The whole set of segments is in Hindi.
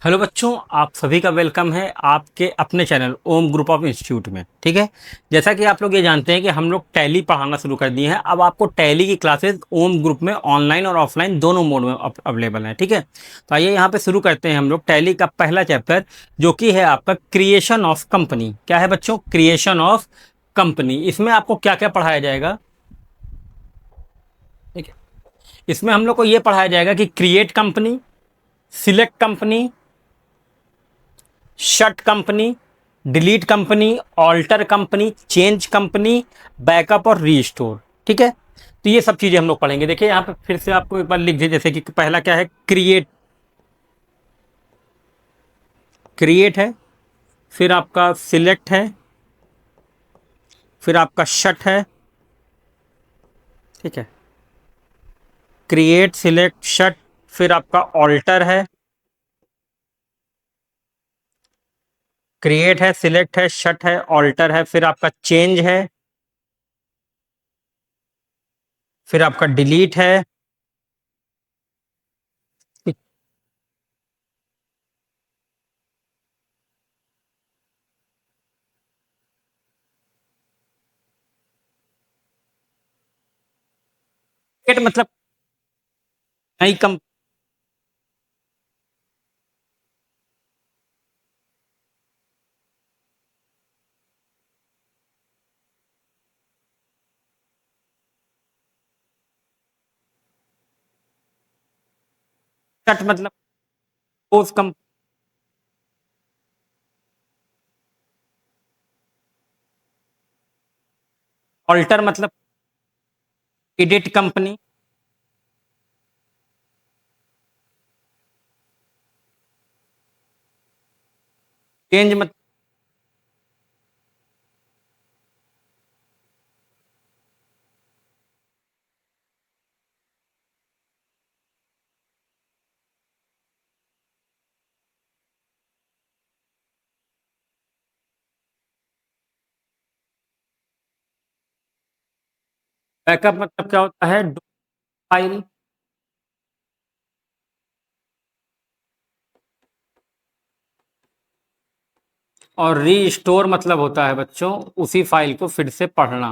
हेलो बच्चों, आप सभी का वेलकम है आपके अपने channel Om group of institute में। ठीक है, जैसा कि आप लोग ये जानते हैं कि हम लोग टैली पढ़ाना शुरू कर दिए हैं। अब आपको टैली की क्लासेस ओम ग्रुप में ऑनलाइन और ऑफलाइन दोनों मोड में अवेलेबल हैं। ठीक है, तो आइए यहाँ पे शुरू करते हैं हम लोग टैली का पहला चैप्टर, जो कि है आपका क्रिएशन ऑफ कंपनी। क्या है बच्चों? Creation of company. इसमें आपको क्या क्या पढ़ाया जाएगा? ठीक है, इसमें हम लोग को ये पढ़ाया जाएगा कि create company, select company, shut company, delete company, alter company, change company, backup और रीस्टोर। ठीक है, तो ये सब चीजें हम लोग पढ़ेंगे। देखिए यहाँ पे फिर से आपको एक बार लिख दिए, जैसे कि पहला क्या है? क्रिएट। क्रिएट है, फिर आपका सिलेक्ट है, फिर आपका शट है। ठीक है, क्रिएट, सिलेक्ट, शट, फिर आपका ऑल्टर है। क्रिएट है, सिलेक्ट है, शट है, ऑल्टर है, फिर आपका चेंज है, फिर आपका डिलीट है। क्रिएट मतलब नई कंपनी। शट मतलब उस कंपनी। ऑल्टर मतलब एडिट कंपनी। चेंज मतलब बैकअप मतलब क्या होता है? फाइल। और रीस्टोर मतलब होता है बच्चों उसी फाइल को फिर से पढ़ना।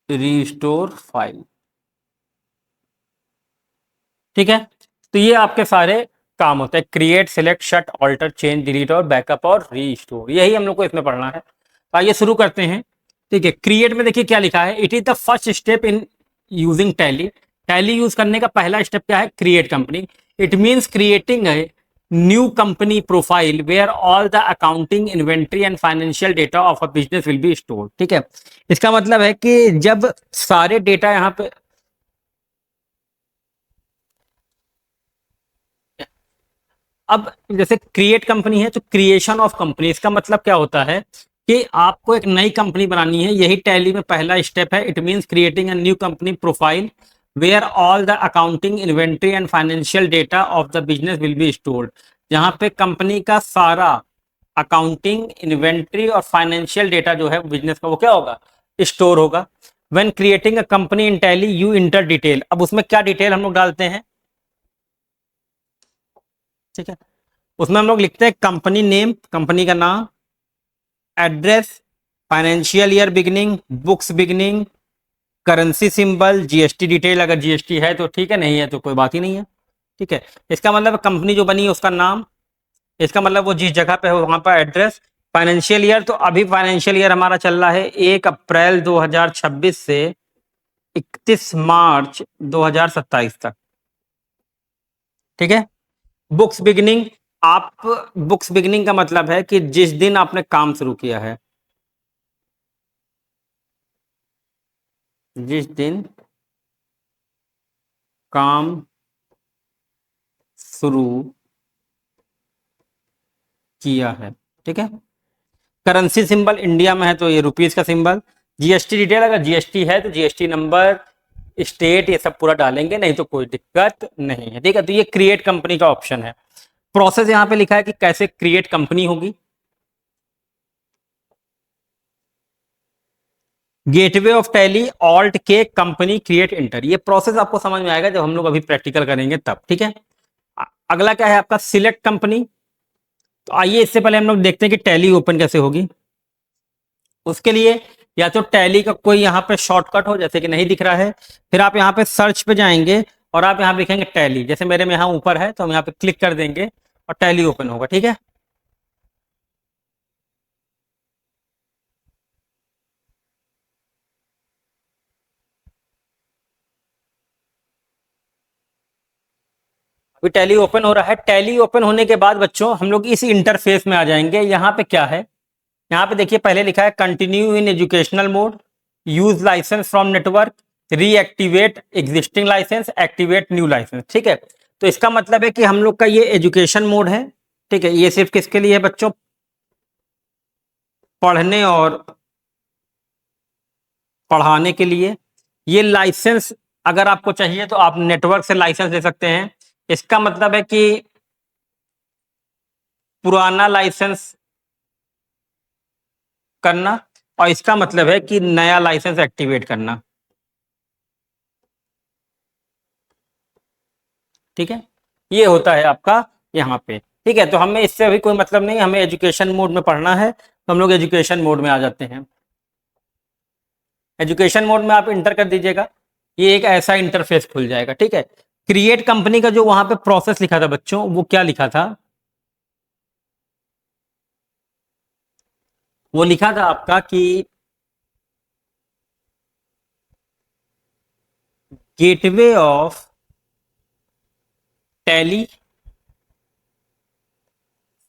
Restore file. ठीक है, तो ये आपके सारे काम होते हैं। Create, select, shut, alter, change, delete और बैकअप और रीस्टोर, यही हम लोग को इसमें पढ़ना है। तो आइए शुरू करते हैं। ठीक है, क्रिएट में देखिए क्या लिखा है। It is the first step in using tally. Tally use करने का पहला स्टेप क्या है? Create company. It means creating a new company profile where all the accounting, inventory and financial data of a business will be stored. ठीक है, इसका मतलब है कि जब सारे डेटा यहाँ पे, अब जैसे क्रिएट कंपनी है तो क्रिएशन ऑफ कंपनी, इसका मतलब क्या होता है कि आपको एक नई कंपनी बनानी है। यही टैली में पहला स्टेप है। It means creating a new company profile where all the accounting, inventory and financial data of the business will be stored. जहां पे कंपनी का सारा अकाउंटिंग, इन्वेंट्री और फाइनेंशियल डेटा जो है बिजनेस का, वो क्या होगा? स्टोर होगा। When creating a company in tally you enter detail. अब उसमें क्या डिटेल हम लोग डालते हैं? ठीक है, उसमें हम लोग लिखते हैं कंपनी नेम, कंपनी का नाम, address, financial year beginning, books beginning, currency symbol, GST detail. अगर जीएसटी है तो ठीक है, नहीं है तो कोई बात ही नहीं है। ठीक है, इसका मतलब कंपनी जो बनी है उसका नाम, इसका मतलब वो जिस जगह पे है वहां पर एड्रेस। फाइनेंशियल ईयर, तो अभी फाइनेंशियल ईयर हमारा चल रहा है 1 अप्रैल 2026 से 31 मार्च 2027 तक। ठीक है, बुक्स बिगनिंग, आप बुक्स बिगनिंग का मतलब है कि जिस दिन आपने काम शुरू किया है, जिस दिन काम शुरू किया है। ठीक है, करेंसी सिंबल इंडिया में है तो ये रुपीस का सिंबल। जीएसटी डिटेल, अगर जीएसटी है तो जीएसटी नंबर, स्टेट, ये सब पूरा डालेंगे, नहीं तो कोई दिक्कत नहीं है। ठीक है, तो ये क्रिएट कंपनी का ऑप्शन है। प्रोसेस यहाँ पे लिखा है कि कैसे क्रिएट कंपनी होगी। गेटवे ऑफ टैली, ऑल्ट के, कंपनी, क्रिएट, इंटर। ये प्रोसेस आपको समझ में आएगा जब हम लोग अभी प्रैक्टिकल करेंगे तब। ठीक है, अगला क्या है आपका सिलेक्ट कंपनी। तो आइए इससे पहले हम लोग देखते हैं कि टैली ओपन कैसे होगी। उसके लिए या तो टैली का कोई यहाँ पे शॉर्टकट हो, जैसे कि नहीं दिख रहा है, फिर आप यहाँ पे सर्च पे जाएंगे और आप यहाँ पे लिखेंगे टैली, जैसे मेरे में यहाँ ऊपर है तो हम यहाँ पे क्लिक कर देंगे और टैली ओपन होगा। ठीक है, अभी टैली ओपन हो रहा है। टैली ओपन होने के बाद बच्चों हम लोग इस इंटरफेस में आ जाएंगे। यहाँ पे क्या है, यहाँ पे देखिए पहले लिखा है continue in educational mode, use licence from network, reactivate existing licence, activate new licence. ठीक है, तो इसका मतलब है कि हम लोग का ये एजुकेशन मोड है। ठीक है, ये सिर्फ किसके लिए है बच्चों, पढ़ने और पढ़ाने के लिए। ये लाइसेंस अगर आपको चाहिए तो आप नेटवर्क से लाइसेंस ले सकते हैं। इसका मतलब है कि पुराना लाइसेंस करना, और इसका मतलब है कि नया लाइसेंस एक्टिवेट करना। ठीक है, ये होता है आपका यहाँ पे। ठीक है, तो हमें इससे अभी कोई मतलब नहीं, हमें एजुकेशन मोड में पढ़ना है तो हम लोग एजुकेशन मोड में आ जाते हैं। एजुकेशन मोड में आप इंटर कर दीजिएगा, ये एक ऐसा इंटरफेस खुल जाएगा। ठीक है, क्रिएट कंपनी का जो वहां पे प्रोसेस लिखा था बच्चों, वो क्या लिखा था, वो लिखा था आपका कि गेटवे ऑफ टैली,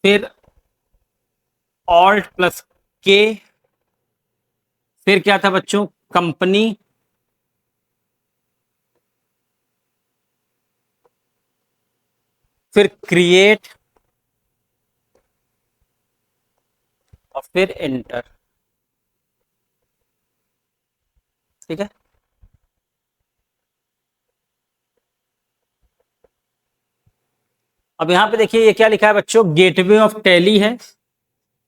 फिर ऑल्ट प्लस के, फिर क्या था बच्चों, कंपनी, फिर क्रिएट और फिर एंटर। ठीक है, अब यहां पे देखिए ये क्या लिखा है बच्चों, गेटवे ऑफ टैली है।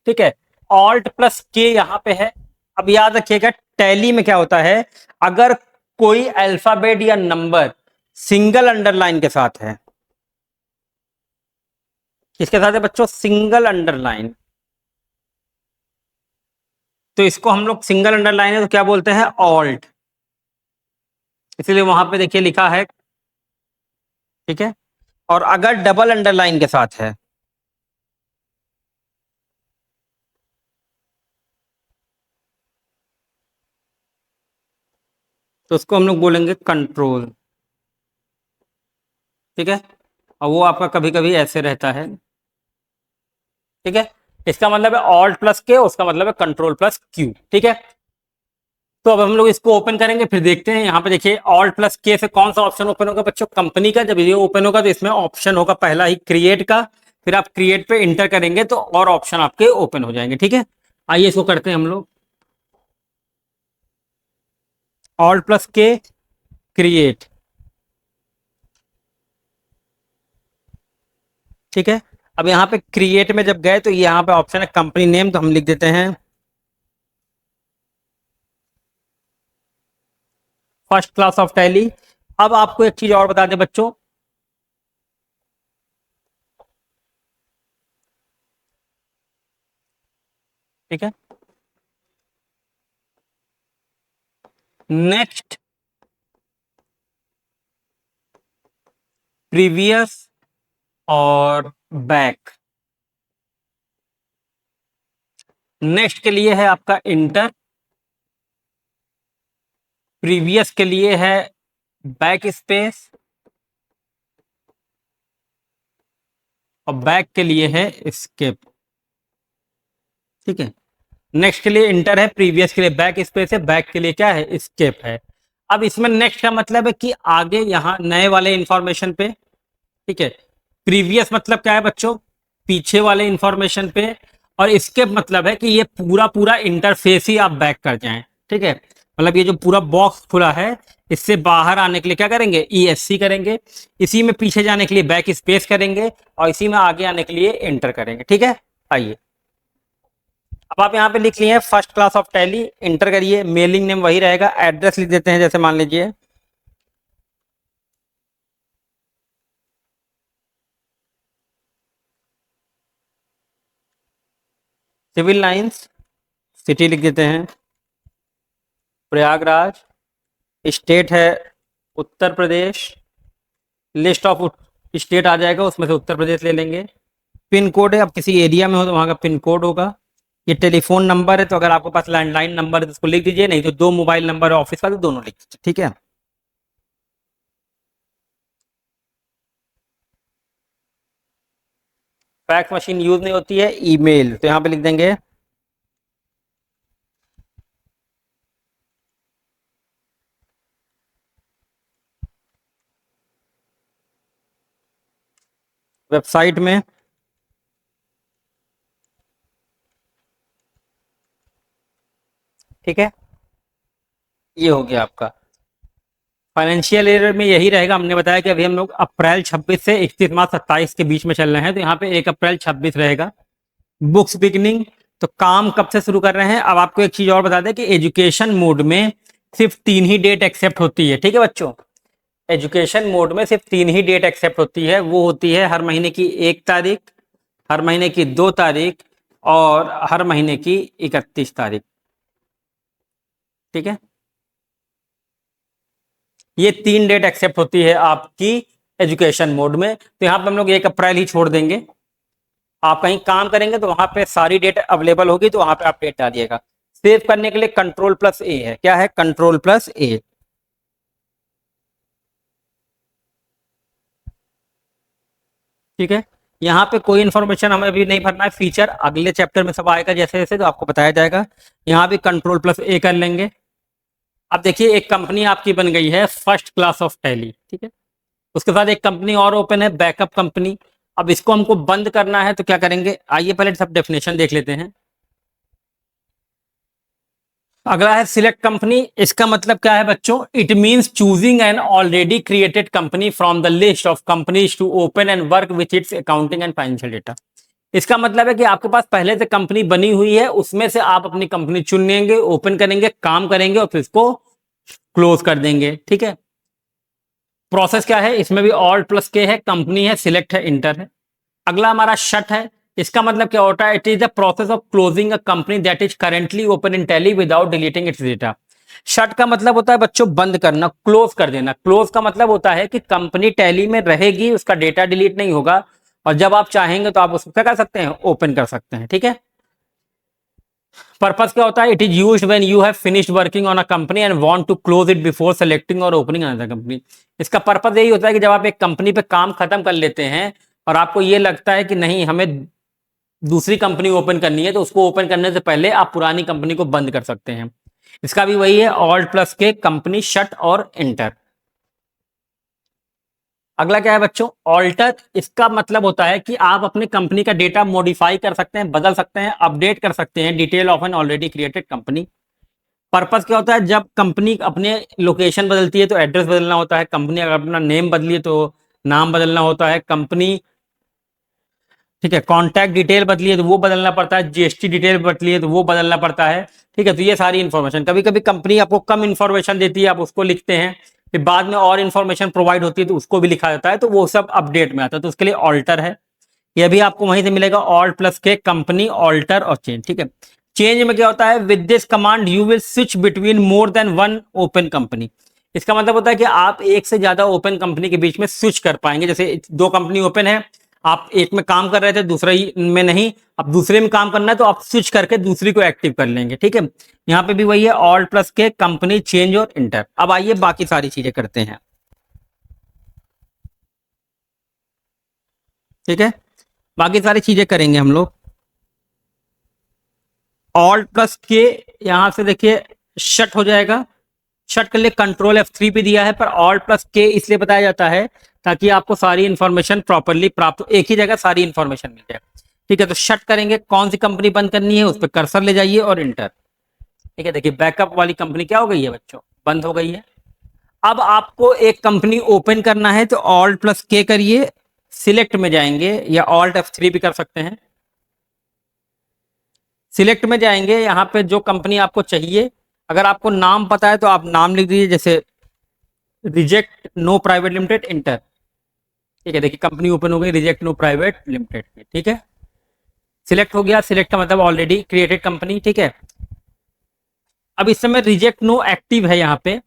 ठीक है, ऑल्ट प्लस के यहां पे है। अब याद रखिएगा टैली में क्या होता है, अगर कोई अल्फाबेट या नंबर सिंगल अंडरलाइन के साथ है, किसके साथ है बच्चों, सिंगल अंडरलाइन, तो इसको हम लोग, सिंगल अंडरलाइन है तो क्या बोलते हैं, ऑल्ट। इसलिए वहां पे देखिए लिखा है। ठीक है, और अगर डबल अंडरलाइन के साथ है, तो उसको हम लोग बोलेंगे कंट्रोल। ठीक है, और वो आपका कभी कभी ऐसे रहता है। ठीक है, इसका मतलब है ऑल्ट प्लस के, उसका मतलब है कंट्रोल प्लस क्यू। ठीक है, तो अब हम लोग इसको ओपन करेंगे, फिर देखते हैं। यहाँ पे देखिए ऑल्ट प्लस के से कौन सा ऑप्शन ओपन होगा बच्चों, कंपनी का। जब ये ओपन होगा तो इसमें ऑप्शन होगा पहला ही क्रिएट का, फिर आप क्रिएट पे इंटर करेंगे तो और ऑप्शन आपके ओपन हो जाएंगे। ठीक है, आइए इसको करते हैं हम लोग, ऑल्ट प्लस के, क्रिएट। ठीक है, अब यहाँ पे क्रिएट में जब गए तो यहाँ पे ऑप्शन है कंपनी नेम, तो हम लिख देते हैं फर्स्ट क्लास ऑफ टैली। अब आपको एक चीज और बता दें बच्चों, ठीक है, नेक्स्ट, प्रीवियस और बैक। नेक्स्ट के लिए है आपका इंटर, प्रीवियस के लिए है बैक स्पेस, और बैक के लिए है स्केप। ठीक है, नेक्स्ट के लिए इंटर है, प्रीवियस के लिए बैक स्पेस है, बैक के लिए क्या है, स्केप है। अब इसमें नेक्स्ट का मतलब है कि आगे यहाँ नए वाले इंफॉर्मेशन पे। ठीक है, प्रीवियस मतलब क्या है बच्चों, पीछे वाले इंफॉर्मेशन पे, और इसके मतलब है कि ये पूरा पूरा इंटरफेस ही आप बैक कर जाएं। ठीक है, मतलब ये जो पूरा बॉक्स खुला है, इससे बाहर आने के लिए क्या करेंगे, ESC करेंगे, इसी में पीछे जाने के लिए बैक स्पेस करेंगे, और इसी में आगे आने के लिए एंटर करेंगे। ठीक है, आइए अब आप यहाँ पे लिख लिए first class of tally, inter करिए, मेलिंग नेम वही रहेगा, एड्रेस लिख देते हैं, जैसे मान लीजिए सिविल लाइंस, सिटी लिख देते हैं प्रयागराज, स्टेट है Uttar Pradesh, list of state आ जाएगा उसमें से उत्तर प्रदेश ले लेंगे। पिन कोड है, अब किसी एरिया में हो तो वहाँ का पिन कोड होगा। ये टेलीफोन नंबर है, तो अगर आपके पास लैंडलाइन नंबर है तो उसको लिख दीजिए, नहीं तो 2 मोबाइल नंबर है ऑफिस का तो दोनों लिख दीजिए, ठीक है। फैक्स मशीन यूज नहीं होती है, ईमेल, तो यहाँ पे लिख देंगे वेबसाइट में, ठीक है। ये हो गया आपका फाइनेंशियल ईयर में यही रहेगा। हमने बताया कि अभी हम लोग अप्रैल 26 से 31 मार्च 27 के बीच में चल रहे हैं, तो यहाँ पे 1 अप्रैल 26 रहेगा। बुक्स बिगनिंग, तो काम कब से शुरू कर रहे हैं। अब आपको एक चीज और बता दें कि एजुकेशन मोड में सिर्फ 3 ही डेट एक्सेप्ट होती है, ठीक है बच्चों। एजुकेशन मोड में सिर्फ 3 ही डेट एक्सेप्ट होती है, वो होती है हर महीने की 1 तारीख, हर महीने की 2 तारीख और हर महीने की 31 तारीख, ठीक है। ये 3 डेट एक्सेप्ट होती है आपकी एजुकेशन मोड में, तो यहाँ पे हम लोग 1 अप्रैल ही छोड़ देंगे। आप कहीं काम करेंगे तो वहां पे सारी डेट अवेलेबल होगी, तो वहां पे आप डेट डालिएगा। सेव करने के लिए कंट्रोल+A है, क्या है कंट्रोल+A, ठीक है। यहाँ पे कोई इन्फॉर्मेशन हमें अभी नहीं भरना है, फीचर अगले चैप्टर में सब आएगा जैसे जैसे, तो आपको बताया जाएगा। यहाँ भी कंट्रोल+A कर लेंगे। अब देखिए एक कंपनी आपकी बन गई है फर्स्ट क्लास ऑफ टैली, ठीक है। उसके साथ एक कंपनी और ओपन है बैकअप कंपनी। अब इसको हमको बंद करना है तो क्या करेंगे, आइए पहले सब डेफिनेशन देख लेते हैं। अगला है सिलेक्ट कंपनी। इसका मतलब क्या है बच्चों, it means choosing an already created company from the list of companies to open and work with its accounting and financial data. इसका मतलब है कि आपके पास पहले से कंपनी बनी हुई है, उसमें से आप अपनी कंपनी चुन लेंगे, ओपन करेंगे, काम करेंगे और फिर इसको क्लोज कर देंगे, ठीक है। प्रोसेस क्या है, इसमें भी Alt+K है, कंपनी है, सिलेक्ट है, इंटर है। अगला हमारा शट है। इसका मतलब क्या होता है, it is the process of closing a company that is currently open in tally without deleting it's data. Shut का मतलब होता है बच्चों बंद करना, क्लोज कर देना। क्लोज का मतलब होता है कि कंपनी टैली में रहेगी, उसका डेटा डिलीट नहीं होगा, और जब आप चाहेंगे तो आप उसको क्या कर सकते हैं, ओपन कर सकते हैं, ठीक है। पर्पस क्या होता है, it is used when you have finished working on a company and want to close it before selecting और ओपनिंग अनदर कंपनी। इसका पर्पस यही होता है कि जब आप एक कंपनी पे काम खत्म कर लेते हैं और आपको ये लगता है कि नहीं हमें दूसरी कंपनी ओपन करनी है, तो उसको ओपन करने से पहले आप पुरानी कंपनी को बंद कर सकते हैं। इसका भी वही है Alt+K, कंपनी शट और एंटर। अगला क्या है बच्चों, ऑल्टर। इसका मतलब होता है कि आप अपने कंपनी का डेटा मॉडिफाई कर सकते हैं, बदल सकते हैं, अपडेट कर सकते हैं, detail of an already created company. Purpose क्या होता है, जब कंपनी अपने लोकेशन बदलती है तो एड्रेस बदलना होता है, कंपनी अगर अपना नेम बदली है तो नाम बदलना होता है, कंपनी, ठीक है, कॉन्टैक्ट डिटेल बदली है तो वो बदलना पड़ता है, जीएसटी डिटेल बदली है तो वो बदलना पड़ता है, ठीक है। तो ये सारी इन्फॉर्मेशन, कभी कभी कंपनी आपको कम इन्फॉर्मेशन देती है, आप उसको लिखते हैं, फिर बाद में और इन्फॉर्मेशन प्रोवाइड होती है तो उसको भी लिखा जाता है, तो वो सब अपडेट में आता है, तो उसके लिए ऑल्टर है। ये भी आपको वहीं से मिलेगा, Alt+K, कंपनी, ऑल्टर और चेंज, ठीक है। चेंज में क्या होता है, with this command you will switch between more than one open company. इसका मतलब होता है कि आप एक से ज्यादा ओपन कंपनी के बीच में स्विच कर पाएंगे। जैसे 2 कंपनी ओपन है, आप एक में काम कर रहे थे, दूसरा में नहीं, अब दूसरे में काम करना है तो आप स्विच करके दूसरी को एक्टिव कर लेंगे, ठीक है। यहाँ पे भी वही है, Alt+K, कंपनी, चेंज और इंटर। अब आइए बाकी सारी चीजें करते हैं, ठीक है। बाकी सारी चीजें करेंगे हम लोग। Alt+K, यहां से देखिए शट हो जाएगा। शट के लिए Ctrl+F3 पे दिया है, पर Alt+K इसलिए बताया जाता है ताकि आपको सारी इंफॉर्मेशन प्रॉपरली प्राप्त हो, एक ही जगह सारी इंफॉर्मेशन मिल जाए, ठीक है। तो शट करेंगे, कौन सी कंपनी बंद करनी है उस पर कर्सर ले जाइए और इंटर, ठीक है। देखिए बैकअप वाली कंपनी क्या हो गई है बच्चों, बंद हो गई है। अब आपको एक कंपनी ओपन करना है तो Alt+K करिए, सिलेक्ट में जाएंगे या Alt+F3 भी कर सकते हैं। सिलेक्ट में जाएंगे, यहाँ पे जो कंपनी आपको चाहिए, अगर आपको नाम पता है तो आप नाम लिख दीजिए, जैसे reject no private limited, enter, ठीक है। देखिए कंपनी ओपन हो गई, रिजेक्ट नो प्राइवेट लिमिटेड, ठीक है। सिलेक्ट हो गया, सिलेक्ट का मतलब ऑलरेडी क्रिएटेड कंपनी, ठीक है। अब इस समय रिजेक्ट नो एक्टिव है, यहाँ पे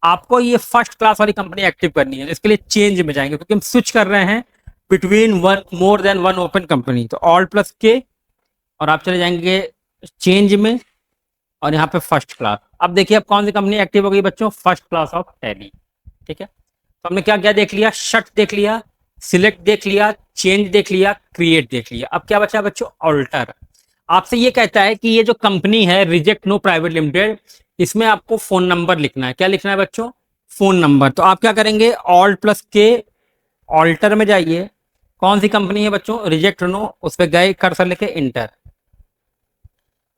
आपको ये फर्स्ट क्लास वाली कंपनी एक्टिव करनी है, इसके लिए चेंज में जाएंगे क्योंकि हम स्विच कर रहे हैं between one more than one open company. तो ऑल्ट प्लस के और आप चले जाएंगे चेंज में और यहाँ पे फर्स्ट क्लास। अब देखिए अब कौन सी कंपनी एक्टिव हो गई बच्चों, फर्स्ट क्लास ऑफ टैली, ठीक है। तो हमने क्या क्या देख लिया, शट देख लिया, सिलेक्ट देख लिया, चेंज देख लिया, क्रिएट देख लिया। अब क्या बचा बच्चों, ऑल्टर। आपसे ये कहता है कि ये जो कंपनी है रिजेक्ट नो प्राइवेट लिमिटेड, इसमें आपको फोन नंबर लिखना है। क्या लिखना है बच्चों, फोन नंबर। तो आप क्या करेंगे, ऑल्ट प्लस के, ऑल्टर में जाइए, कौन सी कंपनी है बच्चों, रिजेक्ट नो, उस पर गए, कर्सर लेके इंटर।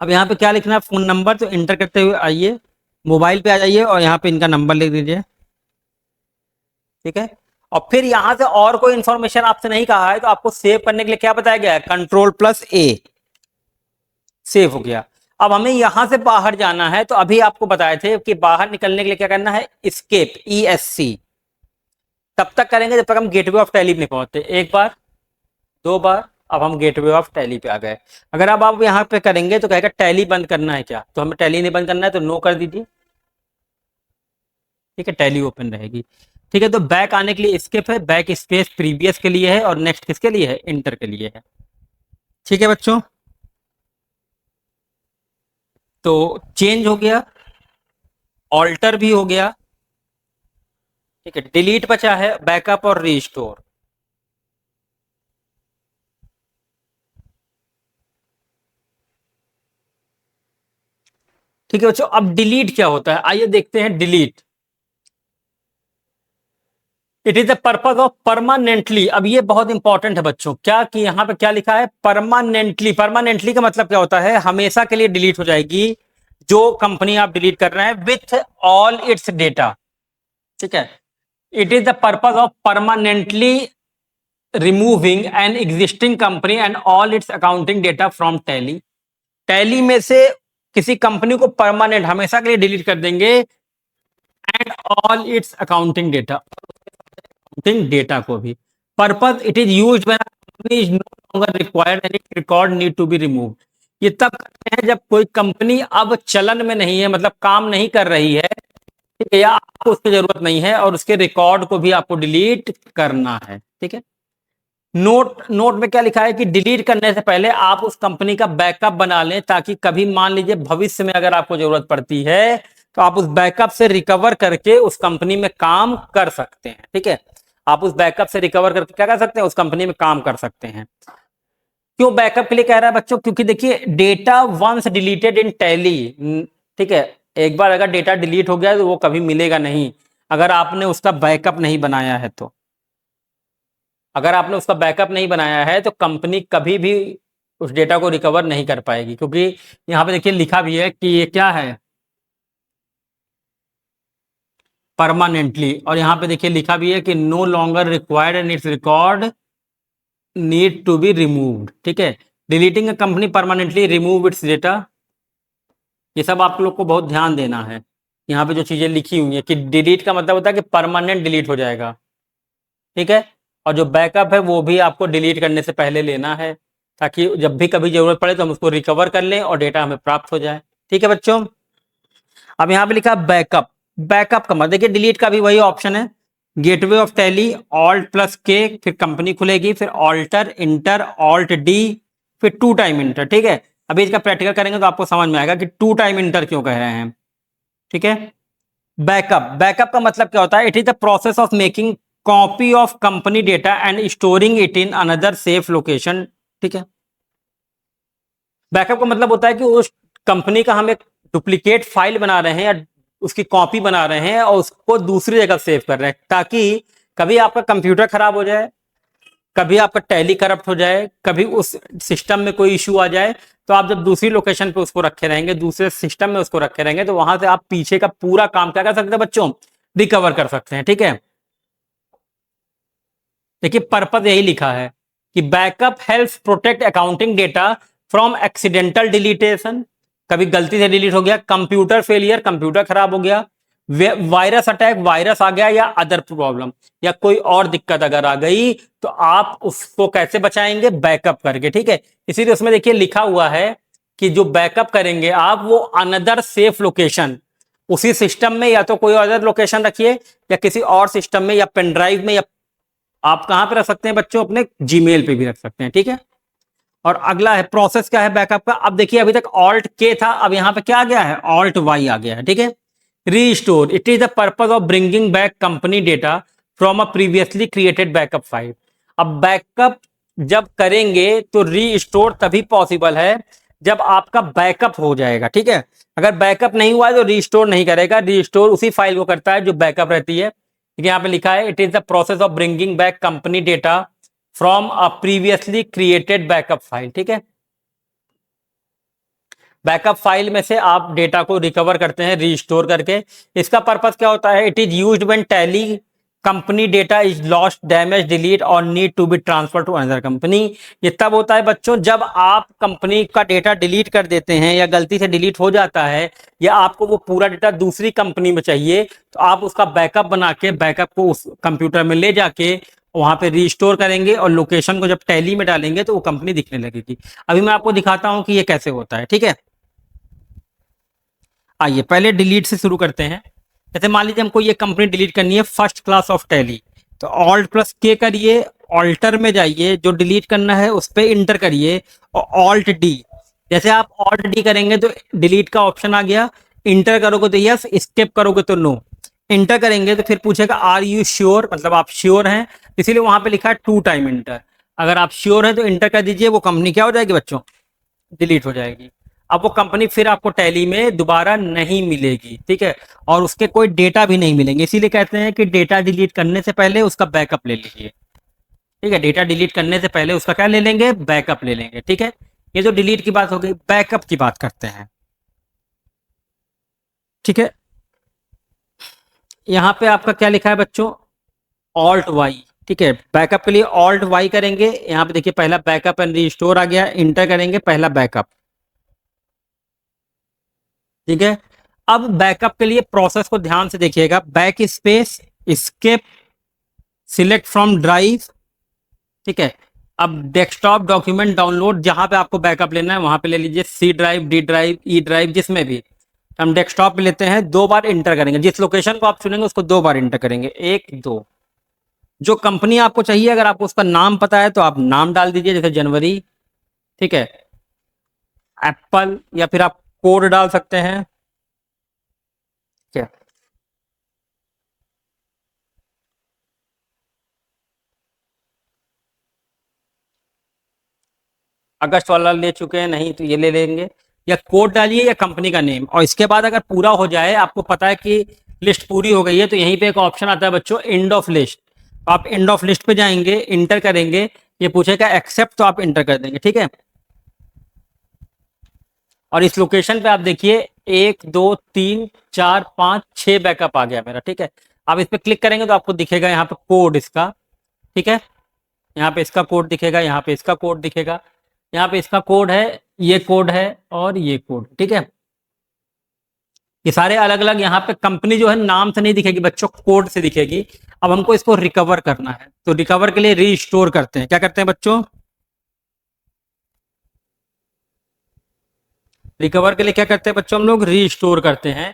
अब यहाँ पे क्या लिखना है, फोन नंबर। तो इंटर करते हुए आइए, मोबाइल पे आ जाइए और यहाँ पे इनका नंबर लिख दीजिए, ठीक है। और फिर यहां से और कोई इंफॉर्मेशन आपसे नहीं कहा है, तो आपको सेव करने के लिए क्या बताया गया है, कंट्रोल प्लस ए, सेव हो गया। अब हमें यहां से बाहर जाना है, तो अभी आपको बताए थे कि बाहर निकलने के लिए क्या करना है, एस्केप, ESC। तब तक करेंगे जब तक हम गेटवे ऑफ टैली नहीं पहुंचते। एक बार, दो बार, अब हम गेटवे ऑफ टैली पे आ गए। अगर अब आप यहाँ पे करेंगे तो कहेगा टैली बंद करना है क्या, तो हमें टैली नहीं बंद करना है, तो नो कर दीजिए, ठीक है, टैली ओपन रहेगी, ठीक है। तो बैक आने के लिए स्किप है, बैक स्पेस प्रीवियस के लिए है और नेक्स्ट किसके लिए है, इंटर के लिए है, ठीक है बच्चों। तो चेंज हो गया, ऑल्टर भी हो गया, ठीक है। डिलीट बचा है, बैकअप और रीस्टोर। ठीक है बच्चों, अब डिलीट क्या होता है, आइए देखते हैं delete. It is the purpose of permanently. अब ये बहुत इंपॉर्टेंट है बच्चों, क्या कि यहाँ पे क्या लिखा है, परमानेंटली। परमानेंटली का मतलब क्या होता है, हमेशा के लिए डिलीट हो जाएगी जो कंपनी आप डिलीट कर रहे हैं, विथ ऑल इट्स डेटा, ठीक है। It is the purpose of permanently removing an existing company and all its accounting data from tally. Tally में से किसी कंपनी को परमानेंट हमेशा के लिए डिलीट कर देंगे, and all its accounting data, data को भी। Purpose, it is used when company is no longer required any record need to be remove. ये तब करते हैं जब कोई कंपनी अब चलन में नहीं है, मतलब काम नहीं कर रही है, ठीक है, या आपको उसकी जरूरत नहीं है और उसके रिकॉर्ड को भी आपको डिलीट करना है, ठीक है। नोट, नोट में क्या लिखा है कि डिलीट करने से पहले आप उस कंपनी का बैकअप बना लें, ताकि कभी मान लीजिए भविष्य में अगर आपको जरूरत पड़ती है तो आप उस बैकअप से रिकवर करके उस कंपनी में काम कर सकते हैं, ठीक है। आप उस बैकअप से रिकवर करके क्या कर सकते हैं, उस कंपनी में काम कर सकते हैं। क्यों बैकअप के लिए कह रहा है बच्चों, क्योंकि देखिए डेटा वंस डिलीटेड इन टैली, ठीक है, एक बार अगर डेटा डिलीट हो गया तो वो कभी मिलेगा नहीं, अगर आपने उसका बैकअप नहीं बनाया है तो। अगर आपने उसका बैकअप नहीं बनाया है तो कंपनी कभी भी उस डेटा को रिकवर नहीं कर पाएगी, क्योंकि यहाँ पे देखिए लिखा भी है कि ये क्या है, परमानेंटली। और यहाँ पे देखिए लिखा भी है कि no longer required and its record need to be removed, ठीक है। Deleting a company permanently remove its data, ये सब आप लोग को बहुत ध्यान देना है। यहाँ पे जो चीजें लिखी हुई है कि डिलीट का मतलब होता है कि परमानेंट डिलीट हो जाएगा, ठीक है। और जो बैकअप है वो भी आपको डिलीट करने से पहले लेना है, ताकि जब भी कभी जरूरत पड़े तो हम उसको रिकवर कर लें और डेटा हमें प्राप्त हो जाए, ठीक है बच्चों। अब यहाँ पे लिखा बैकअप, बैकअप का मतलब देखिए डिलीट का भी वही ऑप्शन है, gateway of tally, alt plus के, फिर कंपनी खुलेगी, फिर ऑल्टर, इंटर, ऑल्ट डी, फिर टू टाइम इंटर, ठीक है। अभी इसका प्रैक्टिकल करेंगे तो आपको समझ में आएगा कि टू टाइम इंटर क्यों कह रहे हैं, ठीक है। बैकअप, बैकअप का मतलब क्या होता है, it is the process of making copy of company data and storing it in another safe location, ठीक है। बैकअप का मतलब होता है कि उस कंपनी का हम एक डुप्लीकेट फाइल बना रहे हैं या उसकी कॉपी बना रहे हैं और उसको दूसरी जगह सेव कर रहे हैं, ताकि कभी आपका कंप्यूटर खराब हो जाए, कभी आपका टैली करप्ट हो जाए, कभी उस सिस्टम में कोई इश्यू आ जाए, तो आप जब दूसरी लोकेशन पे उसको रखे रहेंगे, दूसरे सिस्टम में उसको रखे रहेंगे, तो वहां से आप पीछे का पूरा काम क्या कर सकते हैं बच्चों, रिकवर कर सकते हैं, ठीक है। देखिए पर्पज यही लिखा है कि backup helps protect accounting data from accidental deletion, कभी गलती से डिलीट हो गया, कंप्यूटर फेलियर, कंप्यूटर खराब हो गया, वायरस अटैक, वायरस आ गया या अदर प्रॉब्लम या कोई और दिक्कत अगर आ गई तो आप उसको कैसे बचाएंगे? बैकअप करके, ठीक है। इसीलिए उसमें देखिए लिखा हुआ है कि जो बैकअप करेंगे आप वो अनदर सेफ लोकेशन, उसी सिस्टम में या तो कोई अदर लोकेशन रखिए या किसी और सिस्टम में या पेन ड्राइव में, या आप कहां पे रख सकते हैं बच्चों? अपने जीमेल पे भी रख सकते हैं, ठीक है। और अगला है प्रोसेस क्या है बैकअप का। अब देखिए अभी तक ऑल्ट के था, अब यहां पे क्या आ गया है? ऑल्ट वाई आ गया है, ठीक है। Restore, it is the purpose of bringing back company data from a previously created backup file. अब बैकअप जब करेंगे तो रीस्टोर तभी पॉसिबल है जब आपका बैकअप हो जाएगा, ठीक है। अगर बैकअप नहीं हुआ है तो रीस्टोर नहीं करेगा, रीस्टोर उसी फाइल को करता है जो बैकअप रहती है। ठीक है, यहाँ पे लिखा है it is the process of bringing back company data from a previously created backup file, ठीक है। बैकअप फाइल में से आप डेटा को रिकवर करते हैं रीस्टोर करके। इसका पर्पस क्या होता है? It is used when Tally company data is lost, damage, delete और need to be transfer to another company. ये तब होता है बच्चों जब आप कंपनी का डेटा डिलीट कर देते हैं या गलती से डिलीट हो जाता है या आपको वो पूरा डेटा दूसरी कंपनी में चाहिए, तो आप उसका बैकअप बना के बैकअप को उस कंप्यूटर में ले जाके वहां पे रीस्टोर करेंगे और लोकेशन को जब टैली में डालेंगे तो वो कंपनी दिखने लगेगी। अभी मैं आपको दिखाता हूं कि ये कैसे होता है, ठीक है। आइए पहले डिलीट से शुरू करते हैं। जैसे मान लीजिए हमको ये कंपनी डिलीट करनी है, फर्स्ट क्लास ऑफ टैली, तो ऑल्ट प्लस के करिए, ऑल्टर में जाइए, जो डिलीट करना है उस पर इंटर करिए और ऑल्ट डी। जैसे आप ऑल्ट डी करेंगे तो डिलीट का ऑप्शन आ गया, इंटर करोगे तो यस, स्किप करोगे तो नो। इंटर करेंगे तो फिर पूछेगा आर यू श्योर, मतलब आप श्योर हैं, इसीलिए वहां पे लिखा है 2 टाइम इंटर। अगर आप श्योर हैं तो इंटर कर दीजिए, वो कंपनी क्या हो जाएगी बच्चों? डिलीट हो जाएगी। अब वो कंपनी फिर आपको टैली में दोबारा नहीं मिलेगी, ठीक है, और उसके कोई डेटा भी नहीं मिलेंगे। इसीलिए कहते हैं कि डेटा डिलीट करने से पहले उसका बैकअप ले लीजिए, ठीक है। डेटा डिलीट करने से पहले उसका क्या ले लेंगे? बैकअप ले लेंगे, ठीक है। ये जो डिलीट की बात हो गई, बैकअप की बात करते हैं, ठीक है। यहाँ पे आपका क्या लिखा है बच्चों? ऑल्ट वाई, ठीक है। बैकअप के लिए ऑल्ट वाई करेंगे, यहाँ पे देखिए पहला बैकअप एंड रिस्टोर आ गया, इंटर करेंगे पहला बैकअप, ठीक है। अब बैकअप के लिए प्रोसेस को ध्यान से देखिएगा, back space, escape, select from drive, ठीक है। अब डेस्कटॉप डॉक्यूमेंट डाउनलोड, जहां पे आपको बैकअप लेना है वहां पे ले लीजिए, C drive, D drive, E drive, जिसमें भी। हम डेस्कटॉप पे लेते हैं, 2 बार इंटर करेंगे, जिस लोकेशन को आप चुनेंगे उसको 2 बार इंटर करेंगे, 1 2। जो कंपनी आपको चाहिए अगर आपको उसका नाम पता है तो आप नाम डाल दीजिए, जैसे जनवरी, ठीक है, एप्पल, या फिर आप कोड डाल सकते हैं, ठीक है। अगस्त वाला ले चुके हैं, नहीं तो ये ले लेंगे, या कोड डालिए या कंपनी का नेम। और इसके बाद अगर पूरा हो जाए, आपको पता है कि लिस्ट पूरी हो गई है, तो यहीं पे एक ऑप्शन आता है बच्चों, एंड ऑफ लिस्ट। आप एंड ऑफ लिस्ट पे जाएंगे, इंटर करेंगे, ये पूछेगा एक्सेप्ट, तो आप इंटर कर देंगे, ठीक है। और इस लोकेशन पे आप देखिए 1 2 3 4 5 6 बैकअप आ गया मेरा, ठीक है। आप इस पे क्लिक करेंगे तो आपको दिखेगा यहाँ पे कोड इसका, ठीक है। यहाँ पे इसका कोड दिखेगा, यहाँ पे इसका कोड दिखेगा, यहाँ पे इसका कोड है, ये कोड है और ये कोड, ठीक है। ये सारे अलग अलग, यहाँ पे कंपनी जो है नाम से नहीं दिखेगी बच्चों, कोड से दिखेगी। अब हमको इसको रिकवर करना है, तो रिकवर के लिए रीस्टोर करते हैं। क्या करते हैं बच्चों? रिकवर के लिए क्या करते हैं बच्चों? हम लोग रीस्टोर करते हैं।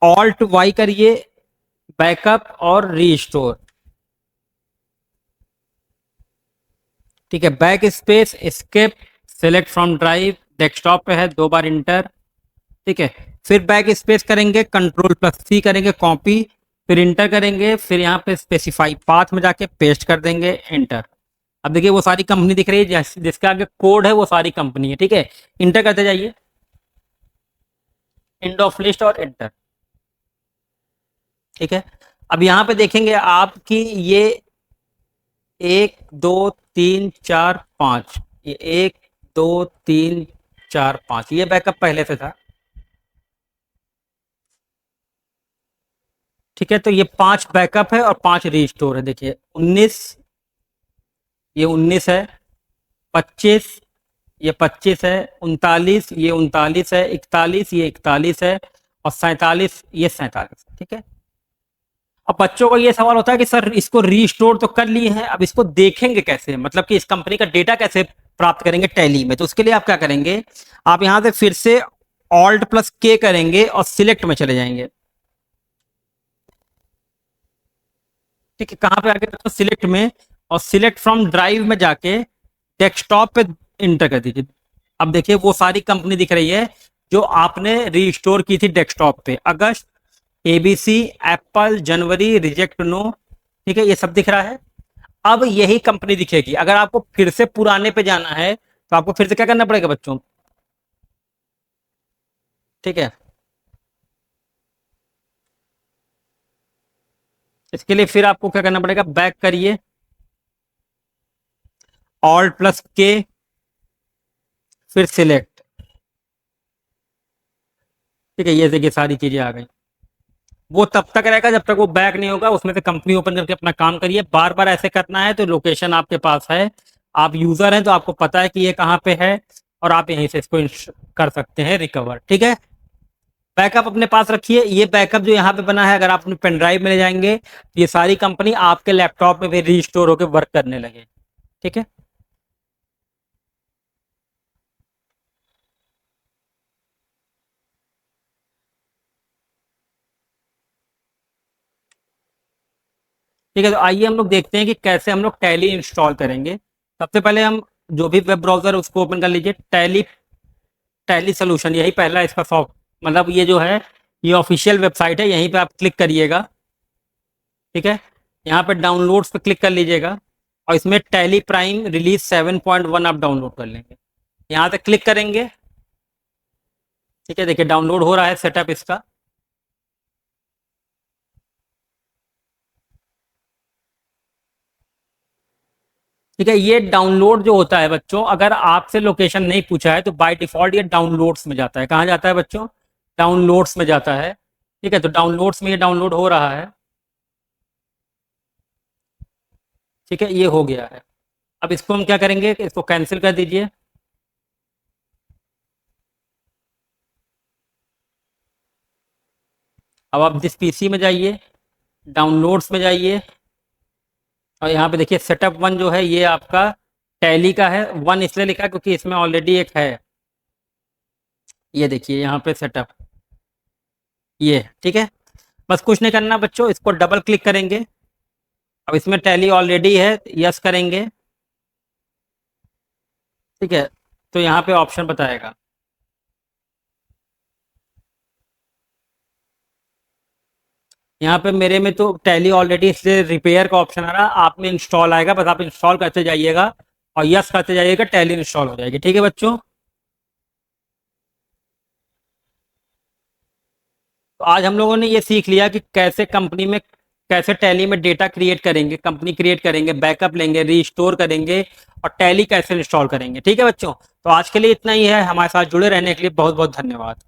ऑल्ट वाई करिए, बैकअप और रीस्टोर, ठीक है। Back space, escape, select from drive, desktop पे है, 2 बार इंटर, ठीक है। फिर बैक स्पेस करेंगे, कंट्रोल प्लस सी करेंगे, कॉपी, फिर इंटर करेंगे, फिर यहाँ पे स्पेसिफाई पाथ में जाके पेस्ट कर देंगे, एंटर। अब देखिए वो सारी कंपनी दिख रही है, जिसका आगे कोड है वो सारी कंपनी है, ठीक है। इंटर करते जाइए, एंड ऑफ लिस्ट और एंटर, ठीक है। अब यहाँ पे देखेंगे आपकी ये 1 2 3 4 5, ये 1 2 3 4 5, ये बैकअप पहले से था, ठीक है। तो ये 5 बैकअप है और 5 रीस्टोर है। देखिए 19, ये 19 है, 25, ये 25 है, 39, ये 39 है, 41, ये 41 है, और 47, ये 47, ठीक है। अब बच्चों को ये सवाल होता है कि सर इसको रीस्टोर तो कर लिए हैं, अब इसको देखेंगे कैसे, मतलब कि इस कंपनी का डेटा कैसे प्राप्त करेंगे टैली में। तो उसके लिए आप क्या करेंगे, आप यहां से फिर से Alt+K करेंगे और सिलेक्ट में चले जाएंगे। ठीक है, कहां पे आगे तो सिलेक्ट में, और सिलेक्ट फ्रॉम ड्राइव में जाके डेस्कटॉप पे इंटर कर दीजिए। अब देखिए वो सारी कंपनी दिख रही है जो आपने रीस्टोर की थी डेस्कटॉप पे, अगस्त, एबीसी, एप्पल, जनवरी, रिजेक्ट नो, ठीक है, ये सब दिख रहा है। अब यही कंपनी दिखेगी। अगर आपको फिर से पुराने पे जाना है तो आपको फिर से क्या करना पड़ेगा बच्चों, ठीक है, इसके लिए फिर आपको क्या करना पड़ेगा, बैक करिए, Alt+K, फिर सिलेक्ट। ठीक है, ये देखिए सारी चीजें आ गई। वो तब तक रहेगा जब तक वो बैक नहीं होगा, उसमें से कंपनी ओपन करके अपना काम करिए। बार बार ऐसे करना है तो लोकेशन आपके पास है, आप यूजर हैं तो आपको पता है कि ये कहाँ पे है, और आप यहीं से इसको कर सकते हैं रिकवर। ठीक है, बैकअप अपने पास रखिए। ये बैकअप जो यहाँ पे बना है, अगर आप अपने पेन ड्राइव में ले जाएंगे तो ये सारी कंपनी आपके लैपटॉप में भी रीस्टोर होकर वर्क करने लगे। ठीक है, ठीक है, तो आइए हम लोग देखते हैं कि कैसे हम लोग टैली इंस्टॉल करेंगे। सबसे पहले हम जो भी वेब ब्राउजर उसको ओपन कर लीजिए, टैली, टैली सोल्यूशन, यही पहला इसका सॉफ्ट, मतलब ये जो है ये ऑफिशियल वेबसाइट है, यहीं पे आप क्लिक करिएगा। ठीक है, यहाँ पे डाउनलोड्स पे क्लिक कर लीजिएगा और इसमें टैली प्राइम रिलीज 7.1 आप डाउनलोड कर लेंगे। यहाँ पे क्लिक करेंगे। ठीक है, देखिए डाउनलोड हो रहा है सेटअप इसका। ठीक है, ये डाउनलोड जो होता है बच्चों, अगर आपसे लोकेशन नहीं पूछा है तो बाय डिफॉल्ट ये डाउनलोड्स में जाता है। कहाँ जाता है बच्चों, डाउनलोड्स में जाता है। ठीक है, तो डाउनलोड्स में ये डाउनलोड हो रहा है। ठीक है, ये हो गया है। अब इसको हम क्या करेंगे, इसको कैंसिल कर दीजिए। अब आप जिस पीसी में जाइए, डाउनलोड्स में जाइए, और यहाँ पे देखिए सेटअप वन जो है ये आपका टैली का है। वन इसलिए लिखा है क्योंकि इसमें ऑलरेडी एक है, ये देखिए यहाँ पे सेटअप, ये। ठीक है, बस कुछ नहीं करना बच्चों, इसको डबल क्लिक करेंगे। अब इसमें टैली ऑलरेडी है, यस करेंगे। ठीक है, तो यहाँ पे ऑप्शन बताएगा, यहाँ पे मेरे में तो टैली ऑलरेडी, इसलिए रिपेयर का ऑप्शन आ रहा है। आप में इंस्टॉल आएगा, बस आप इंस्टॉल करते जाइएगा और यस करते जाइएगा, टैली इंस्टॉल हो जाएगी। ठीक है बच्चों, तो आज हम लोगों ने ये सीख लिया कि कैसे कंपनी में, कैसे टैली में डेटा क्रिएट करेंगे, कंपनी क्रिएट करेंगे, बैकअप लेंगे, रीस्टोर करेंगे, और टैली कैसे इंस्टॉल करेंगे। ठीक है बच्चों, तो आज के लिए इतना ही है। हमारे साथ जुड़े रहने के लिए बहुत बहुत धन्यवाद।